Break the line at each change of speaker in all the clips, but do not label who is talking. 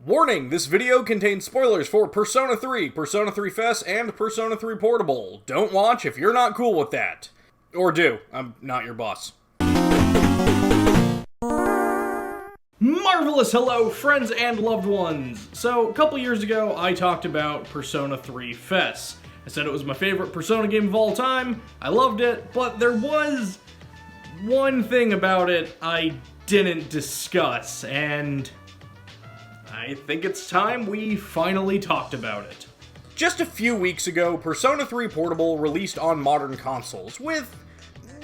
Warning, this video contains spoilers for Persona 3, Persona 3 FES, and Persona 3 Portable. Don't watch if you're not cool with that. Or do. I'm not your boss. Marvelous hello, friends and loved ones! So, a couple years ago, I talked about Persona 3 FES. I said it was my favorite Persona game of all time, I loved it, but there was one thing about it I didn't discuss, and I think it's time we finally talked about it. Just a few weeks ago, Persona 3 Portable released on modern consoles, with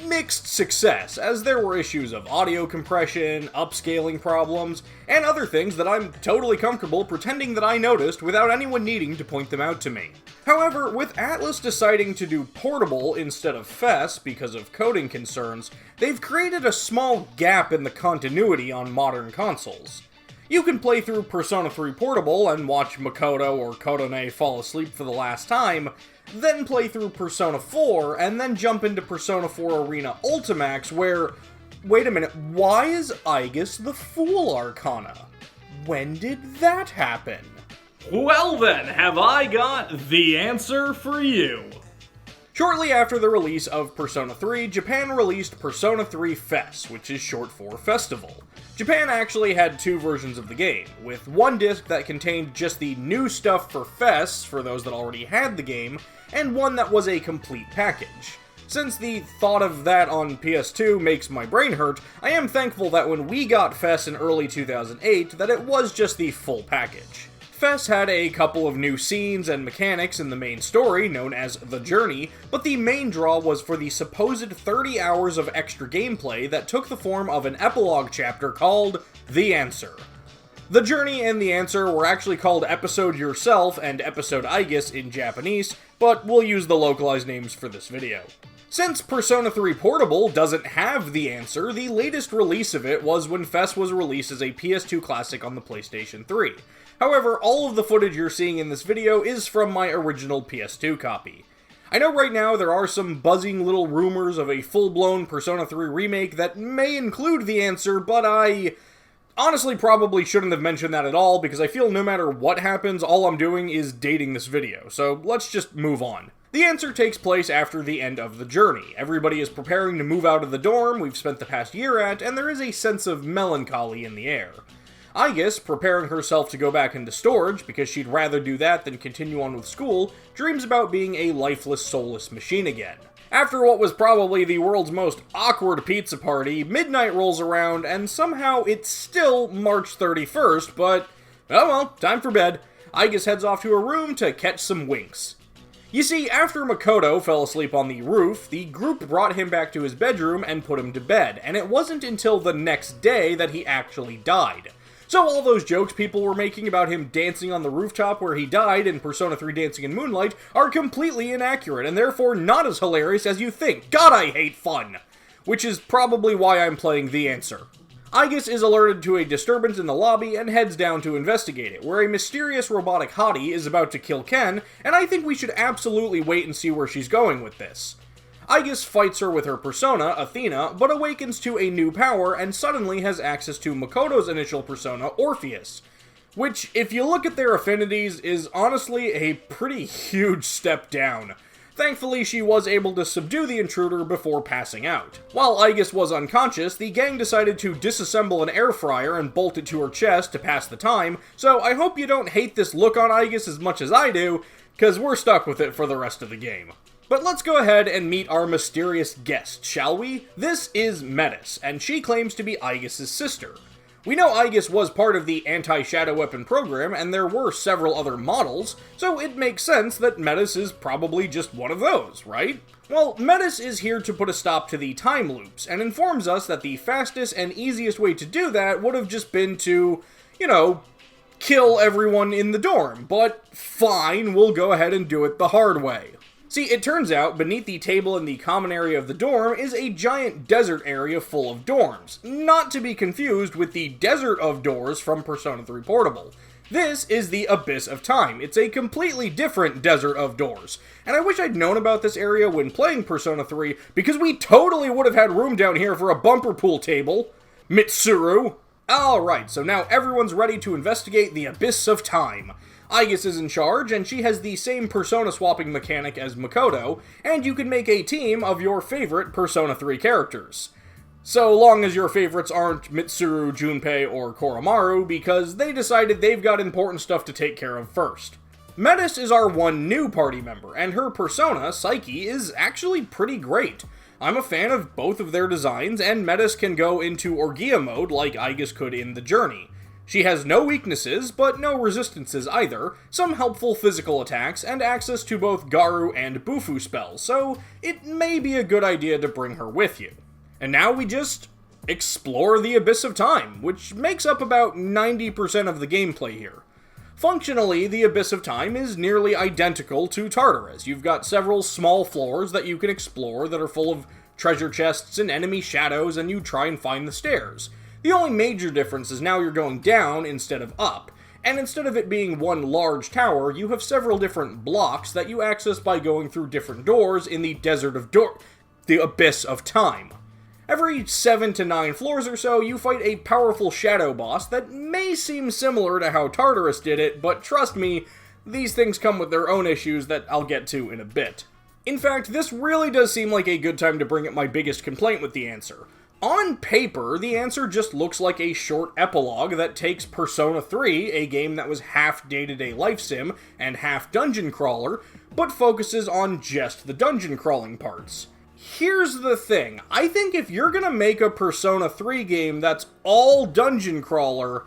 mixed success, as there were issues of audio compression, upscaling problems, and other things that I'm totally comfortable pretending that I noticed without anyone needing to point them out to me. However, with Atlus deciding to do Portable instead of FES because of coding concerns, they've created a small gap in the continuity on modern consoles. You can play through Persona 3 Portable and watch Makoto or Kodone fall asleep for the last time, then play through Persona 4, and then jump into Persona 4 Arena Ultimax where, wait a minute, why is Aigis the Fool Arcana? When did that happen? Well then, have I got the answer for you. Shortly after the release of Persona 3, Japan released Persona 3 FES, which is short for Festival. Japan actually had two versions of the game, with one disc that contained just the new stuff for FES, for those that already had the game, and one that was a complete package. Since the thought of that on PS2 makes my brain hurt, I am thankful that when we got FES in early 2008, that it was just the full package. FES had a couple of new scenes and mechanics in the main story, known as The Journey, but the main draw was for the supposed 30 hours of extra gameplay that took the form of an epilogue chapter called The Answer. The Journey and The Answer were actually called Episode Yourself and Episode Aigis in Japanese, but we'll use the localized names for this video. Since Persona 3 Portable doesn't have The Answer, the latest release of it was when FES was released as a PS2 classic on the PlayStation 3. However, all of the footage you're seeing in this video is from my original PS2 copy. I know right now there are some buzzing little rumors of a full-blown Persona 3 remake that may include The Answer, but I honestly probably shouldn't have mentioned that at all, because I feel no matter what happens, all I'm doing is dating this video, so let's just move on. The Answer takes place after the end of The Journey. Everybody is preparing to move out of the dorm we've spent the past year at, and there is a sense of melancholy in the air. Aigis, preparing herself to go back into storage because she'd rather do that than continue on with school, dreams about being a lifeless, soulless machine again. After what was probably the world's most awkward pizza party, midnight rolls around, and somehow it's still March 31st, but, oh well, time for bed. Aigis heads off to her room to catch some winks. You see, after Makoto fell asleep on the roof, the group brought him back to his bedroom and put him to bed, and it wasn't until the next day that he actually died. So all those jokes people were making about him dancing on the rooftop where he died in Persona 3 Dancing in Moonlight are completely inaccurate, and therefore not as hilarious as you think. God, I hate fun! Which is probably why I'm playing The Answer. Aigis is alerted to a disturbance in the lobby and heads down to investigate it, where a mysterious robotic hottie is about to kill Ken, and I think we should absolutely wait and see where she's going with this. Aigis fights her with her persona, Athena, but awakens to a new power and suddenly has access to Makoto's initial persona, Orpheus, which, if you look at their affinities, is honestly a pretty huge step down. Thankfully, she was able to subdue the intruder before passing out. While Aigis was unconscious, the gang decided to disassemble an air fryer and bolt it to her chest to pass the time, so I hope you don't hate this look on Aigis as much as I do, cause we're stuck with it for the rest of the game. But let's go ahead and meet our mysterious guest, shall we? This is Metis, and she claims to be Aigis' sister. We know Aigis was part of the anti-shadow weapon program, and there were several other models, so it makes sense that Metis is probably just one of those, right? Well, Metis is here to put a stop to the time loops, and informs us that the fastest and easiest way to do that would have just been to, kill everyone in the dorm, but fine, we'll go ahead and do it the hard way. See, it turns out, beneath the table in the common area of the dorm is a giant desert area full of dorms, not to be confused with the Desert of Doors from Persona 3 Portable. This is the Abyss of Time. It's a completely different Desert of Doors, and I wish I'd known about this area when playing Persona 3, because we totally would have had room down here for a bumper pool table. Mitsuru! Alright, so now everyone's ready to investigate the Abyss of Time. Aigis is in charge, and she has the same persona swapping mechanic as Makoto, and you can make a team of your favorite Persona 3 characters. So long as your favorites aren't Mitsuru, Junpei, or Koromaru, because they decided they've got important stuff to take care of first. Metis is our one new party member, and her persona, Psyche, is actually pretty great. I'm a fan of both of their designs, and Metis can go into Orgia mode like Aigis could in The Journey. She has no weaknesses, but no resistances either, some helpful physical attacks, and access to both Garu and Bufu spells, so it may be a good idea to bring her with you. And now we just explore the Abyss of Time, which makes up about 90% of the gameplay here. Functionally, the Abyss of Time is nearly identical to Tartarus. You've got several small floors that you can explore that are full of treasure chests and enemy shadows, and you try and find the stairs. The only major difference is now you're going down instead of up, and instead of it being one large tower, you have several different blocks that you access by going through different doors in the the Abyss of Time. Every 7 to 9 floors or so, you fight a powerful shadow boss that may seem similar to how Tartarus did it, but trust me, these things come with their own issues that I'll get to in a bit. In fact, this really does seem like a good time to bring up my biggest complaint with the answer. On paper, the answer just looks like a short epilogue that takes Persona 3, a game that was half day-to-day life sim and half dungeon crawler, but focuses on just the dungeon crawling parts. Here's the thing, I think if you're gonna make a Persona 3 game that's all dungeon crawler,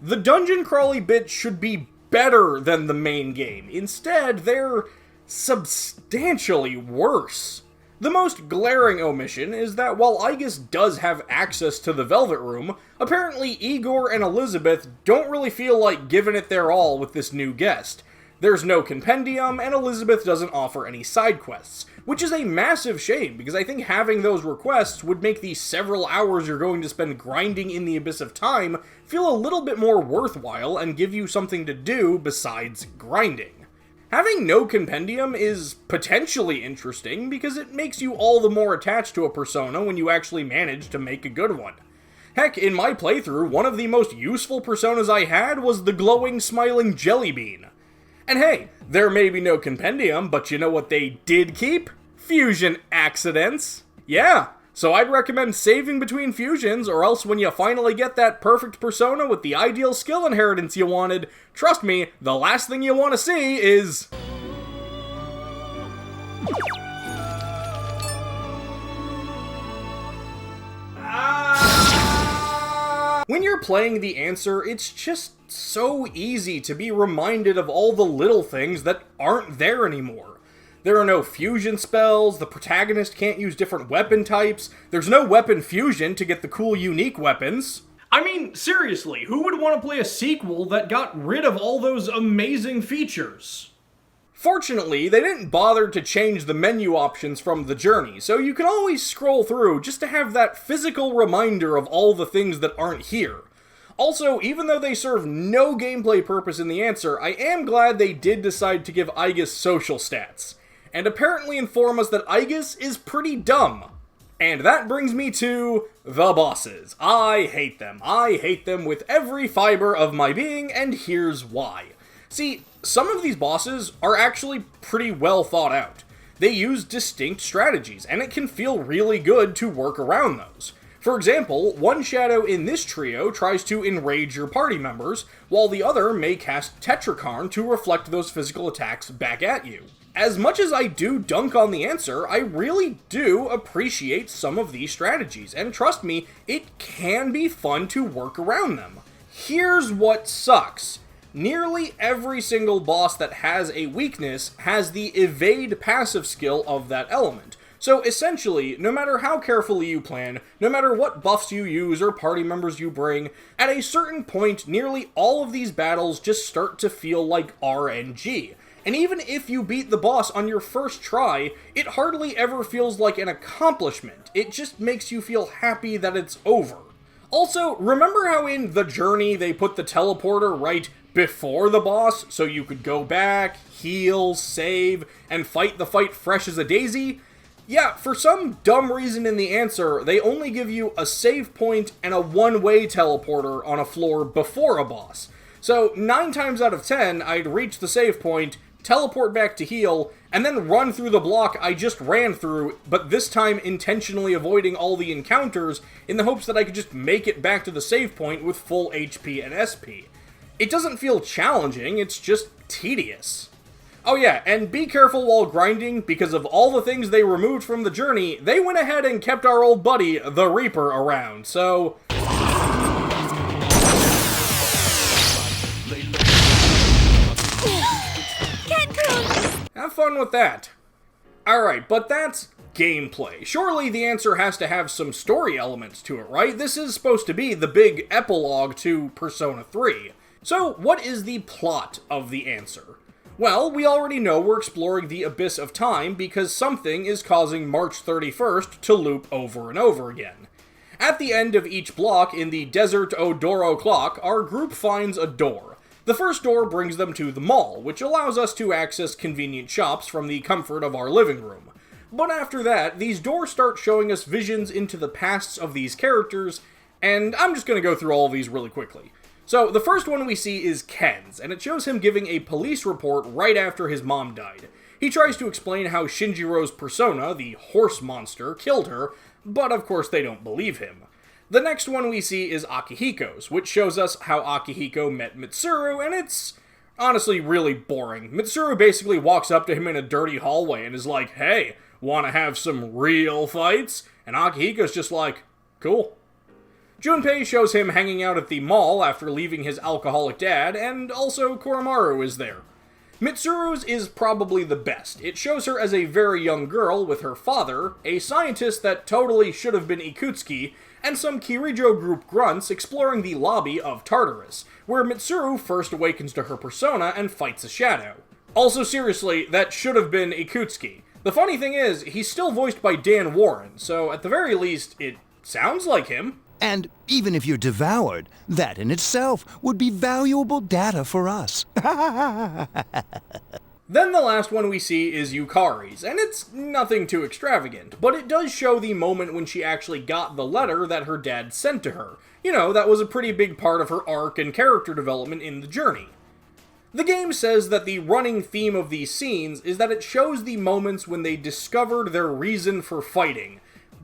the dungeon crawly bits should be better than the main game. Instead, they're substantially worse. The most glaring omission is that while Aigis does have access to the Velvet Room, apparently Igor and Elizabeth don't really feel like giving it their all with this new guest. There's no compendium, and Elizabeth doesn't offer any side quests, which is a massive shame, because I think having those requests would make the several hours you're going to spend grinding in the Abyss of Time feel a little bit more worthwhile and give you something to do besides grinding. Having no compendium is potentially interesting because it makes you all the more attached to a persona when you actually manage to make a good one. Heck, in my playthrough, one of the most useful personas I had was the glowing, smiling jelly bean. And hey, there may be no compendium, but you know what they did keep? Fusion accidents. Yeah, so I'd recommend saving between fusions, or else when you finally get that perfect persona with the ideal skill inheritance you wanted, trust me, the last thing you want to see is... When you're playing the answer, it's just so easy to be reminded of all the little things that aren't there anymore. There are no fusion spells, the protagonist can't use different weapon types, there's no weapon fusion to get the cool unique weapons. I mean, seriously, who would want to play a sequel that got rid of all those amazing features? Fortunately, they didn't bother to change the menu options from The Journey, so you can always scroll through just to have that physical reminder of all the things that aren't here. Also, even though they serve no gameplay purpose in the answer, I am glad they did decide to give Aigis social stats, and apparently inform us that Aigis is pretty dumb. And that brings me to the bosses. I hate them. I hate them with every fiber of my being, and here's why. See, some of these bosses are actually pretty well thought out. They use distinct strategies, and it can feel really good to work around those. For example, one shadow in this trio tries to enrage your party members, while the other may cast Tetrakarn to reflect those physical attacks back at you. As much as I do dunk on the answer, I really do appreciate some of these strategies, and trust me, it can be fun to work around them. Here's what sucks. Nearly every single boss that has a weakness has the evade passive skill of that element. So essentially, no matter how carefully you plan, no matter what buffs you use or party members you bring, at a certain point, nearly all of these battles just start to feel like RNG. And even if you beat the boss on your first try, it hardly ever feels like an accomplishment. It just makes you feel happy that it's over. Also, remember how in The Journey they put the teleporter right before the boss, so you could go back, heal, save, and fight the fight fresh as a daisy? Yeah, for some dumb reason in the answer, they only give you a save point and a one-way teleporter on a floor before a boss. So 9 times out of 10, I'd reach the save point, teleport back to heal, and then run through the block I just ran through, but this time intentionally avoiding all the encounters in the hopes that I could just make it back to the save point with full HP and SP. It doesn't feel challenging, it's just tedious. Oh yeah, and be careful while grinding, because of all the things they removed from the journey, they went ahead and kept our old buddy, the Reaper, around, so... have fun with that. Alright, but that's gameplay. Surely the answer has to have some story elements to it, right? This is supposed to be the big epilogue to Persona 3. So, what is the plot of the answer? Well, we already know we're exploring the abyss of time because something is causing March 31st to loop over and over again. At the end of each block in the Desert Odoro clock, our group finds a door. The first door brings them to the mall, which allows us to access convenient shops from the comfort of our living room. But after that, these doors start showing us visions into the pasts of these characters, and I'm just going to go through all of these really quickly. So, the first one we see is Ken's, and it shows him giving a police report right after his mom died. He tries to explain how Shinjiro's persona, the horse monster, killed her, but of course they don't believe him. The next one we see is Akihiko's, which shows us how Akihiko met Mitsuru, and it's honestly really boring. Mitsuru basically walks up to him in a dirty hallway and is like, "Hey, wanna have some real fights?" And Akihiko's just like, "Cool." Junpei shows him hanging out at the mall after leaving his alcoholic dad, and also Koromaru is there. Mitsuru's is probably the best. It shows her as a very young girl with her father, a scientist that totally should have been Ikutsuki, and some Kirijo group grunts exploring the lobby of Tartarus, where Mitsuru first awakens to her persona and fights a shadow. Also seriously, that should have been Ikutsuki. The funny thing is, he's still voiced by Dan Warren, so at the very least, it sounds like him.
And even if you're devoured, that in itself would be valuable data for us.
Then the last one we see is Yukari's, and it's nothing too extravagant, but it does show the moment when she actually got the letter that her dad sent to her. You know, that was a pretty big part of her arc and character development in the journey. The game says that the running theme of these scenes is that it shows the moments when they discovered their reason for fighting,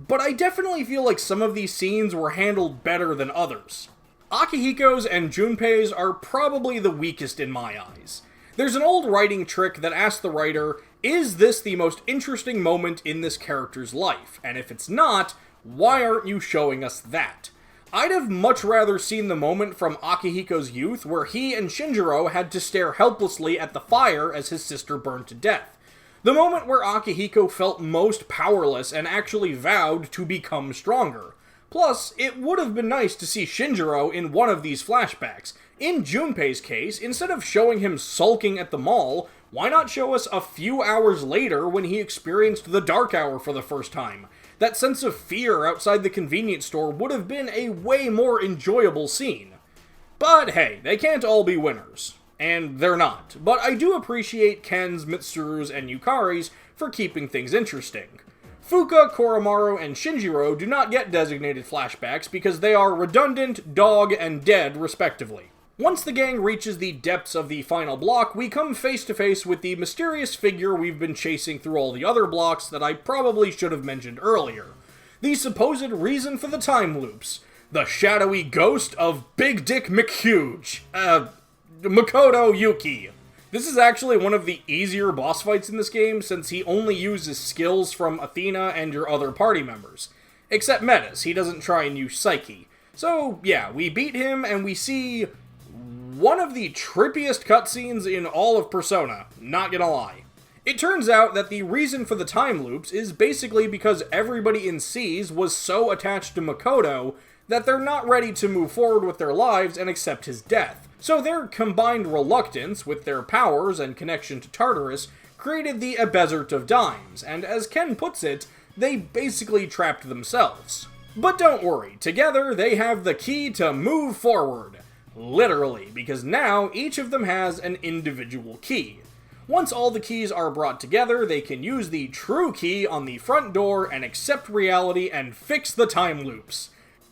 but I definitely feel like some of these scenes were handled better than others. Akihiko's and Junpei's are probably the weakest in my eyes. There's an old writing trick that asks the writer, is this the most interesting moment in this character's life? And if it's not, why aren't you showing us that? I'd have much rather seen the moment from Akihiko's youth where he and Shinjiro had to stare helplessly at the fire as his sister burned to death. The moment where Akihiko felt most powerless and actually vowed to become stronger. Plus, it would have been nice to see Shinjiro in one of these flashbacks. In Junpei's case, instead of showing him sulking at the mall, why not show us a few hours later when he experienced the Dark Hour for the first time? That sense of fear outside the convenience store would have been a way more enjoyable scene. But hey, they can't all be winners. And they're not. But I do appreciate Ken's, Mitsuru's, and Yukari's for keeping things interesting. Fuka, Koromaru, and Shinjiro do not get designated flashbacks because they are redundant, dog, and dead, respectively. Once the gang reaches the depths of the final block, we come face to face with the mysterious figure we've been chasing through all the other blocks that I probably should have mentioned earlier. The supposed reason for the time loops. The shadowy ghost of Big Dick McHuge. Makoto Yuki. This is actually one of the easier boss fights in this game since he only uses skills from Athena and your other party members. Except Metis, he doesn't try and use Psyche. So yeah, we beat him and we see one of the trippiest cutscenes in all of Persona, not gonna lie. It turns out that the reason for the time loops is basically because everybody in Seas was so attached to Makoto that they're not ready to move forward with their lives and accept his death. So their combined reluctance with their powers and connection to Tartarus created the Desert of Dimes, and as Ken puts it, they basically trapped themselves. But don't worry, together they have the key to move forward. Literally, because now each of them has an individual key. Once all the keys are brought together, they can use the true key on the front door and accept reality and fix the time loops.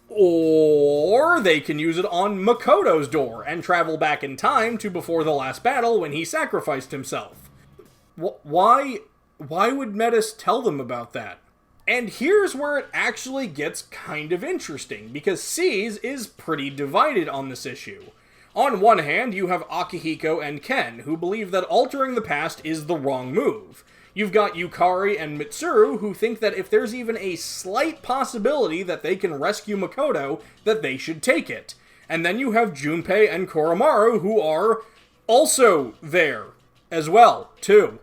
Or they can use it on Makoto's door and travel back in time to before the last battle when he sacrificed himself. Why would Metis tell them about that? And here's where it actually gets kind of interesting, because SEES is pretty divided on this issue. On one hand, you have Akihiko and Ken, who believe that altering the past is the wrong move. You've got Yukari and Mitsuru, who think that if there's even a slight possibility that they can rescue Makoto, that they should take it. And then you have Junpei and Koromaru, who are also there as well, too.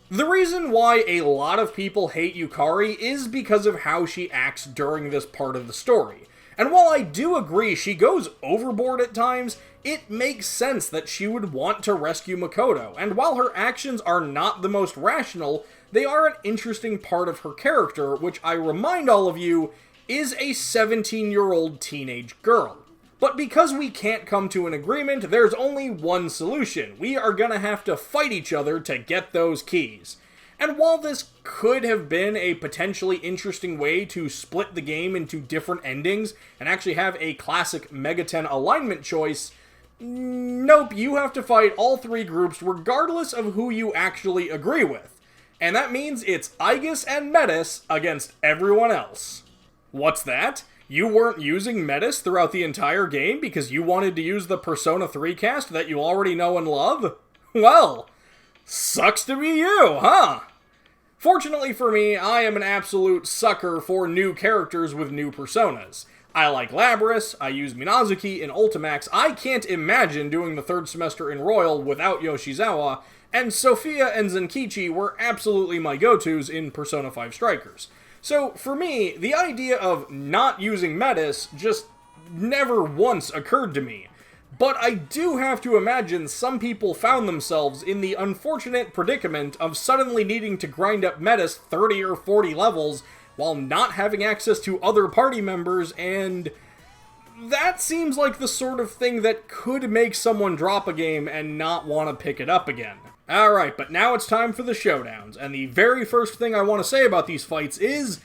The reason why a lot of people hate Yukari is because of how she acts during this part of the story. And while I do agree she goes overboard at times, it makes sense that she would want to rescue Makoto, and while her actions are not the most rational, they are an interesting part of her character, which I remind all of you, is a 17-year-old teenage girl. But because we can't come to an agreement, there's only one solution. We are gonna have to fight each other to get those keys. And while this could have been a potentially interesting way to split the game into different endings and actually have a classic Megaten alignment choice, nope, you have to fight all three groups regardless of who you actually agree with. And that means it's Aigis and Metis against everyone else. What's that? You weren't using Metis throughout the entire game because you wanted to use the Persona 3 cast that you already know and love? Well, sucks to be you, huh? Fortunately for me, I am an absolute sucker for new characters with new personas. I like Labris, I use Minazuki in Ultimax, I can't imagine doing the third semester in Royal without Yoshizawa, and Sophia and Zenkichi were absolutely my go-tos in Persona 5 Strikers. So, for me, the idea of not using Metis just never once occurred to me. But I do have to imagine some people found themselves in the unfortunate predicament of suddenly needing to grind up Metis 30 or 40 levels while not having access to other party members, and that seems like the sort of thing that could make someone drop a game and not want to pick it up again. Alright, but now it's time for the Showdowns, and the very first thing I want to say about these fights is,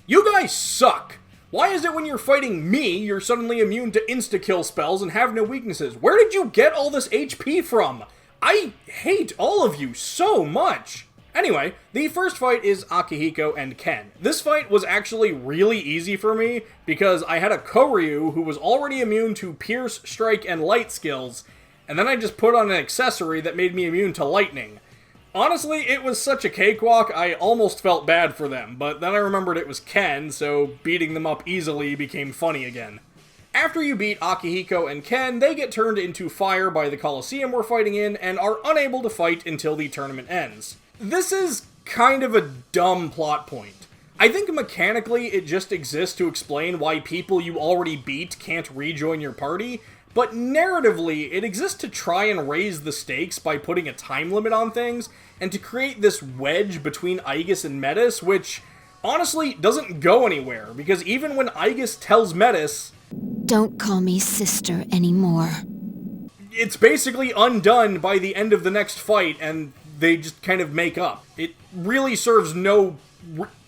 you guys suck! Why is it when you're fighting me, you're suddenly immune to insta-kill spells and have no weaknesses? Where did you get all this HP from? I hate all of you so much! Anyway, the first fight is Akihiko and Ken. This fight was actually really easy for me, because I had a Koryu who was already immune to Pierce, Strike, and Light skills, and then I just put on an accessory that made me immune to Lightning. Honestly, it was such a cakewalk, I almost felt bad for them, but then I remembered it was Ken, so beating them up easily became funny again. After you beat Akihiko and Ken, they get turned into fire by the Colosseum we're fighting in, and are unable to fight until the tournament ends. This is kind of a dumb plot point. I think mechanically it just exists to explain why people you already beat can't rejoin your party, but narratively it exists to try and raise the stakes by putting a time limit on things, and to create this wedge between Aigis and Metis, which honestly doesn't go anywhere, because even when Aigis tells Metis,
"Don't call me sister anymore,"
it's basically undone by the end of the next fight, and they just kind of make up. It really serves no...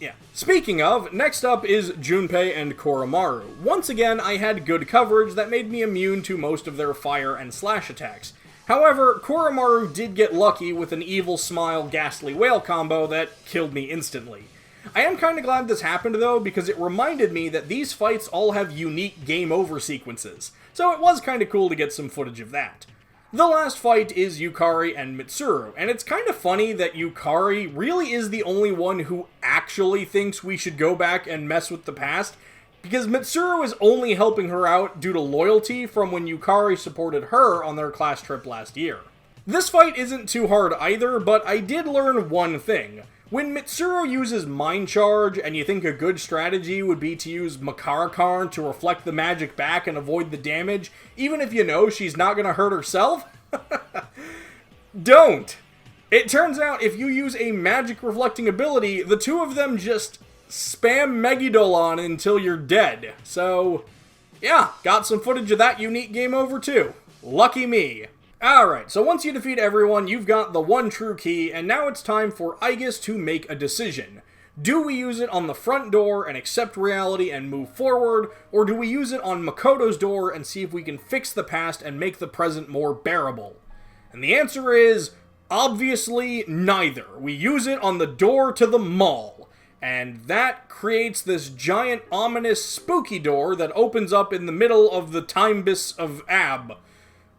yeah. Speaking of, next up is Junpei and Koromaru. Once again, I had good coverage that made me immune to most of their fire and slash attacks. However, Koromaru did get lucky with an evil smile ghastly whale combo that killed me instantly. I am kinda glad this happened though, because it reminded me that these fights all have unique game over sequences, so it was kinda cool to get some footage of that. The last fight is Yukari and Mitsuru, and it's kind of funny that Yukari really is the only one who actually thinks we should go back and mess with the past, because Mitsuru is only helping her out due to loyalty from when Yukari supported her on their class trip last year. This fight isn't too hard either, but I did learn one thing. When Mitsuru uses Mind Charge, and you think a good strategy would be to use Makarakarn to reflect the magic back and avoid the damage, even if you know she's not gonna hurt herself? Don't! It turns out if you use a magic reflecting ability, the two of them just spam Megidolon until you're dead. So, yeah, got some footage of that unique game over too. Lucky me. Alright, so once you defeat everyone, you've got the one true key, and now it's time for Aigis to make a decision. Do we use it on the front door and accept reality and move forward, or do we use it on Makoto's door and see if we can fix the past and make the present more bearable? And the answer is, obviously, neither. We use it on the door to the mall, and that creates this giant, ominous, spooky door that opens up in the middle of the Timebus of Ab.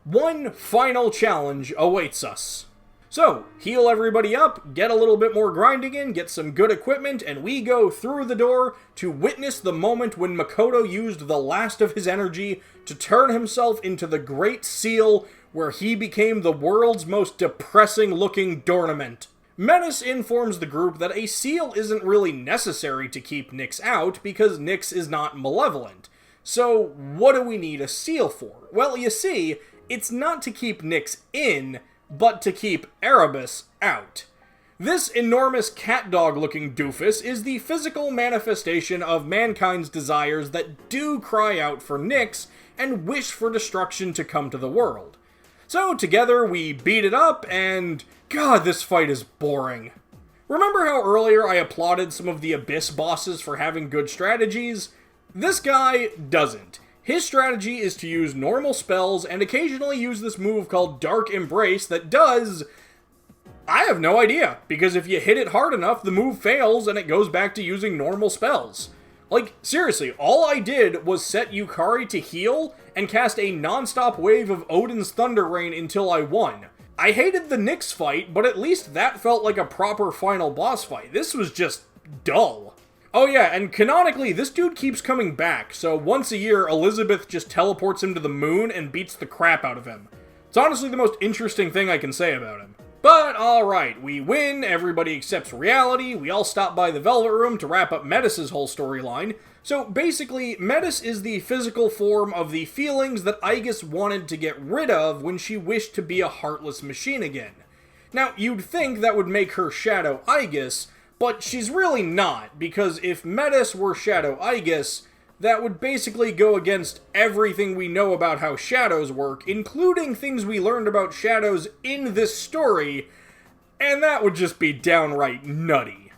One final challenge awaits us. So, heal everybody up, get a little bit more grinding in, get some good equipment, and we go through the door to witness the moment when Makoto used the last of his energy to turn himself into the Great Seal, where he became the world's most depressing-looking doornament. Menace informs the group that a seal isn't really necessary to keep Nyx out, because Nyx is not malevolent. So, what do we need a seal for? Well, you see, it's not to keep Nyx in, but to keep Erebus out. This enormous cat-dog-looking doofus is the physical manifestation of mankind's desires that do cry out for Nyx and wish for destruction to come to the world. So together we beat it up, and God, this fight is boring. Remember how earlier I applauded some of the Abyss bosses for having good strategies? This guy doesn't. His strategy is to use normal spells and occasionally use this move called Dark Embrace that does... I have no idea, because if you hit it hard enough, the move fails and it goes back to using normal spells. Like, seriously, all I did was set Yukari to heal and cast a non-stop wave of Odin's Thunder Rain until I won. I hated the Nyx fight, but at least that felt like a proper final boss fight. This was just dull. Oh yeah, and canonically, this dude keeps coming back, so once a year, Elizabeth just teleports him to the moon and beats the crap out of him. It's honestly the most interesting thing I can say about him. But alright, we win, everybody accepts reality, we all stop by the Velvet Room to wrap up Metis' whole storyline. So basically, Metis is the physical form of the feelings that Aigis wanted to get rid of when she wished to be a heartless machine again. Now, you'd think that would make her Shadow Aigis, but she's really not, because if Metis were Shadow Aigis, that would basically go against everything we know about how shadows work, including things we learned about shadows in this story, and that would just be downright nutty.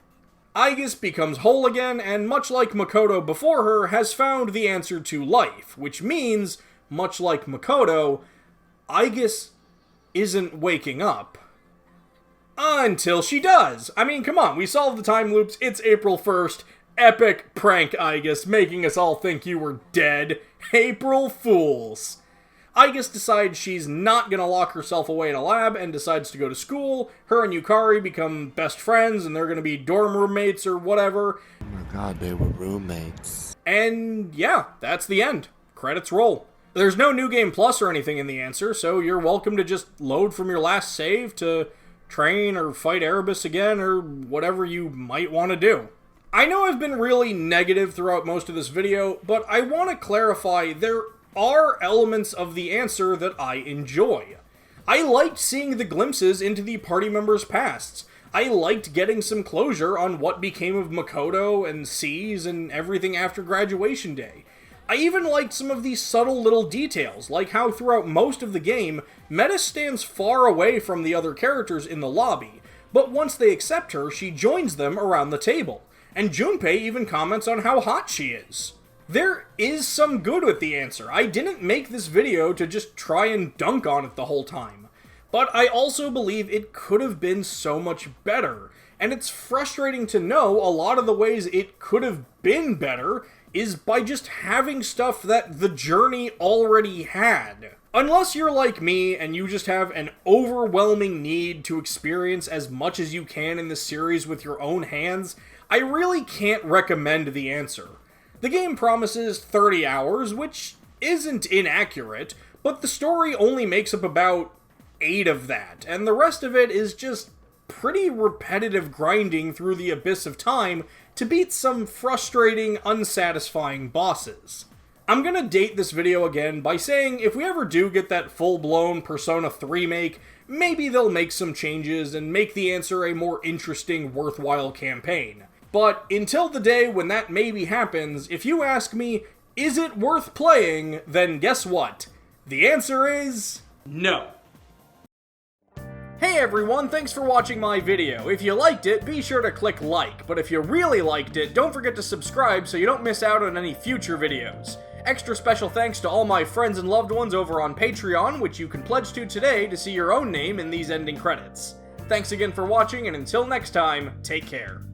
Aigis becomes whole again, and much like Makoto before her, has found the answer to life, which means, much like Makoto, Aigis isn't waking up. Until she does. I mean, come on, we solved the time loops, it's April 1st, epic prank, Aigis, making us all think you were dead. April Fools. Aigis decides she's not gonna lock herself away in a lab and decides to go to school. Her and Yukari become best friends and they're gonna be dorm roommates or whatever.
Oh my god, they were roommates.
And yeah, that's the end. Credits roll. There's no New Game Plus or anything in the answer, so you're welcome to just load from your last save to train or fight Erebus again or whatever you might want to do. I know I've been really negative throughout most of this video, but I want to clarify there are elements of the answer that I enjoy. I liked seeing the glimpses into the party members' pasts. I liked getting some closure on what became of Makoto and C's and everything after graduation day. I even liked some of these subtle little details, like how throughout most of the game, Metis stands far away from the other characters in the lobby, but once they accept her, she joins them around the table, and Junpei even comments on how hot she is. There is some good with the answer. I didn't make this video to just try and dunk on it the whole time, but I also believe it could have been so much better, and it's frustrating to know a lot of the ways it could have been better is by just having stuff that the journey already had. Unless you're like me and you just have an overwhelming need to experience as much as you can in this series with your own hands, I really can't recommend the answer. The game promises 30 hours, which isn't inaccurate, but the story only makes up about 8 of that, and the rest of it is just pretty repetitive grinding through the abyss of time to beat some frustrating, unsatisfying bosses. I'm gonna date this video again by saying if we ever do get that full-blown Persona 3 make, maybe they'll make some changes and make the answer a more interesting, worthwhile campaign. But until the day when that maybe happens, if you ask me, is it worth playing, then guess what? The answer is no. Hey everyone, thanks for watching my video. If you liked it, be sure to click like, but if you really liked it, don't forget to subscribe so you don't miss out on any future videos. Extra special thanks to all my friends and loved ones over on Patreon, which you can pledge to today to see your own name in these ending credits. Thanks again for watching, and until next time, take care.